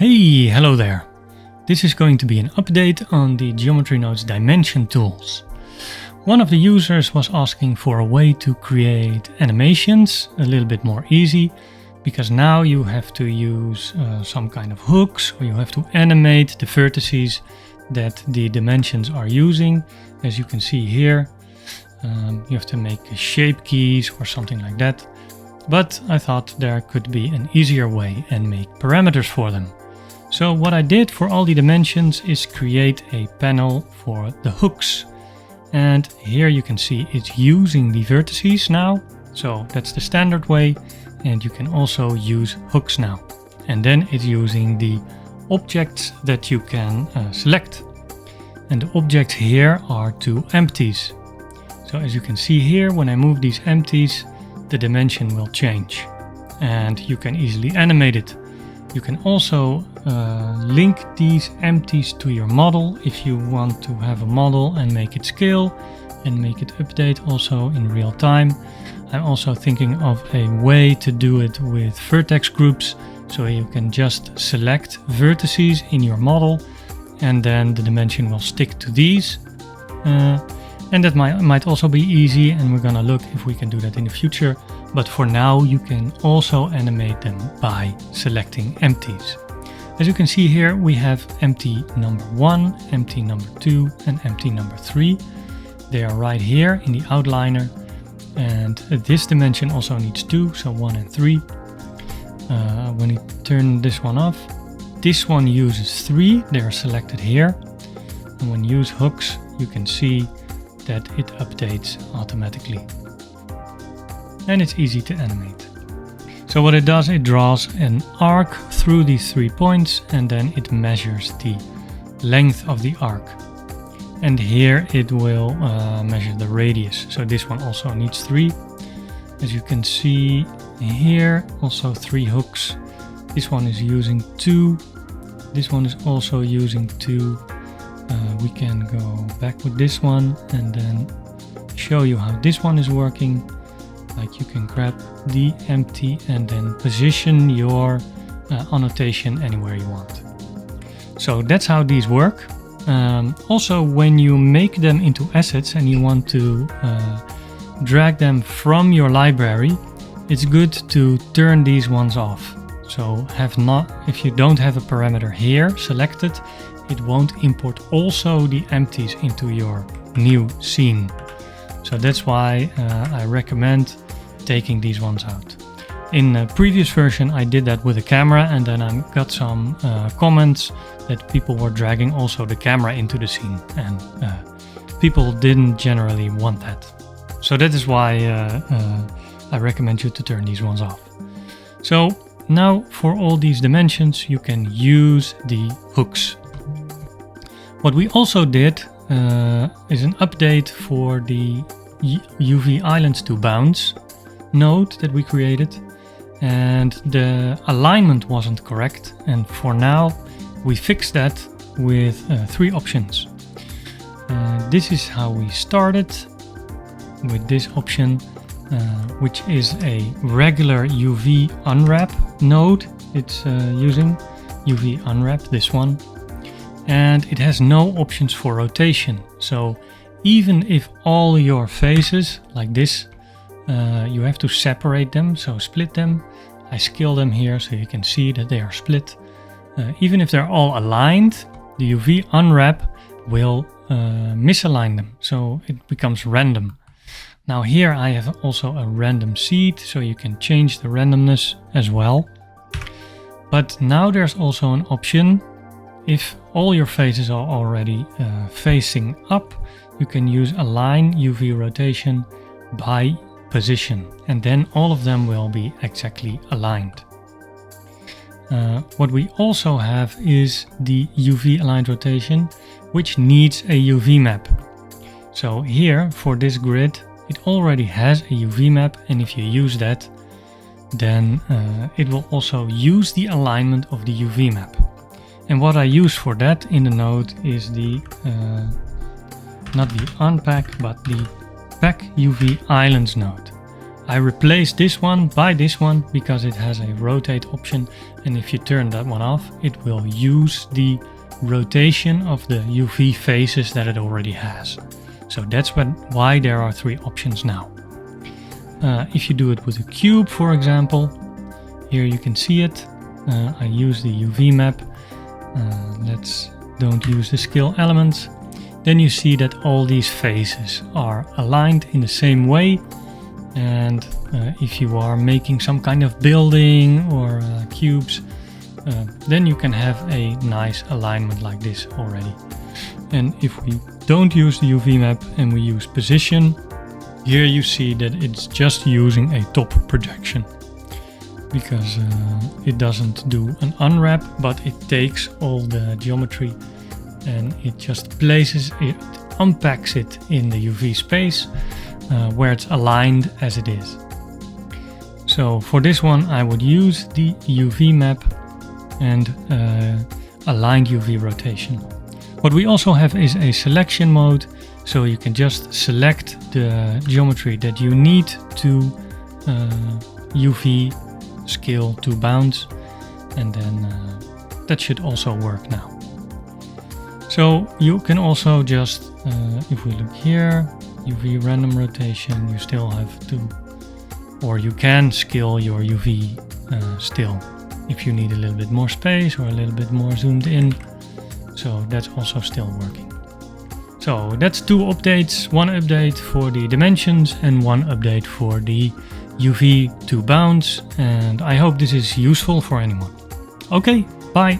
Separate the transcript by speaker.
Speaker 1: Hey, hello there. This is going to be an update on the Geometry Node's dimension tools. One of the users was asking for a way to create animations a little bit more easy, because now you have to use some kind of hooks, or you have to animate the vertices that the dimensions are using. As you can see here, you have to make shape keys or something like that. But I thought there could be an easier way and make parameters for them. So what I did for all the dimensions is create a panel for the hooks. And here you can see it's using the vertices now. So that's the standard way. And you can also use hooks now. And then it's using the objects that you can select. And the objects here are two empties. So as you can see here, when I move these empties, the dimension will change. And you can easily animate it. You can also link these empties to your model if you want to have a model and make it scale and make it update also in real time. I'm also thinking of a way to do it with vertex groups, so you can just select vertices in your model and then the dimension will stick to these. And that might also be easy, and we're gonna look if we can do that in the future. But for now, you can also animate them by selecting empties. As you can see here, we have empty number 1, empty number 2, and empty number 3. They are right here in the outliner. And this dimension also needs 2, so 1 and 3. When you turn this one off, this one uses 3, they are selected here. And when you use hooks, you can see that it updates automatically. And it's easy to animate. So what it does, it draws an arc through these 3 points and then it measures the length of the arc. And here it will measure the radius. So this one also needs 3. As you can see here, also 3 hooks. This one is using 2. This one is also using 2. We can go back with this one and then show you how this one is working. Like you can grab the empty and then position your annotation anywhere you want. So that's how these work. Also, when you make them into assets and you want to drag them from your library, it's good to turn these ones off. So if you don't have a parameter here selected, it won't import also the empties into your new scene. So that's why I recommend taking these ones out. In the previous version I did that with a camera, and then I got some comments that people were dragging also the camera into the scene, and people didn't generally want that. So that is why I recommend you to turn these ones off. So now for all these dimensions you can use the hooks. What we also did is an update for the UV Islands to Bounce node that we created, and the alignment wasn't correct, and for now we fixed that with 3 options. This is how we started with this option, which is a regular UV unwrap node. It's using UV unwrap, this one. And it has no options for rotation. So even if all your faces, like this, you have to separate them, so split them. I scale them here so you can see that they are split. Even if they're all aligned, the UV unwrap will misalign them, so it becomes random. Now here I have also a random seed, so you can change the randomness as well. But now there's also an option. If all your faces are already facing up, you can use align UV rotation by position, and then all of them will be exactly aligned. What we also have is the UV aligned rotation, which needs a UV map. So here for this grid, it already has a UV map, and if you use that, then it will also use the alignment of the UV map. And what I use for that in the node is the, not the unpack, but the pack UV islands node. I replaced this one by this one because it has a rotate option, and if you turn that one off, it will use the rotation of the UV faces that it already has. So that's why there are 3 options now. If you do it with a cube, for example, here you can see it. I use the UV map. Let's don't use the scale elements. Then you see that all these faces are aligned in the same way. And if you are making some kind of building or cubes, then you can have a nice alignment like this already. And if we don't use the UV map and we use position, here you see that it's just using a top projection, because it doesn't do an unwrap, but it takes all the geometry and it just places it, unpacks it in the UV space where it's aligned as it is. So for this one I would use the UV map and aligned UV rotation. What we also have is a selection mode, so you can just select the geometry that you need to UV scale to bounce, and then that should also work now. So you can also just, if we look here, UV random rotation, you still have to, or you can scale your UV still if you need a little bit more space or a little bit more zoomed in. So that's also still working. So that's 2 updates, 1 update for the dimensions and 1 update for the UV to bounce, and I hope this is useful for anyone. Okay, bye!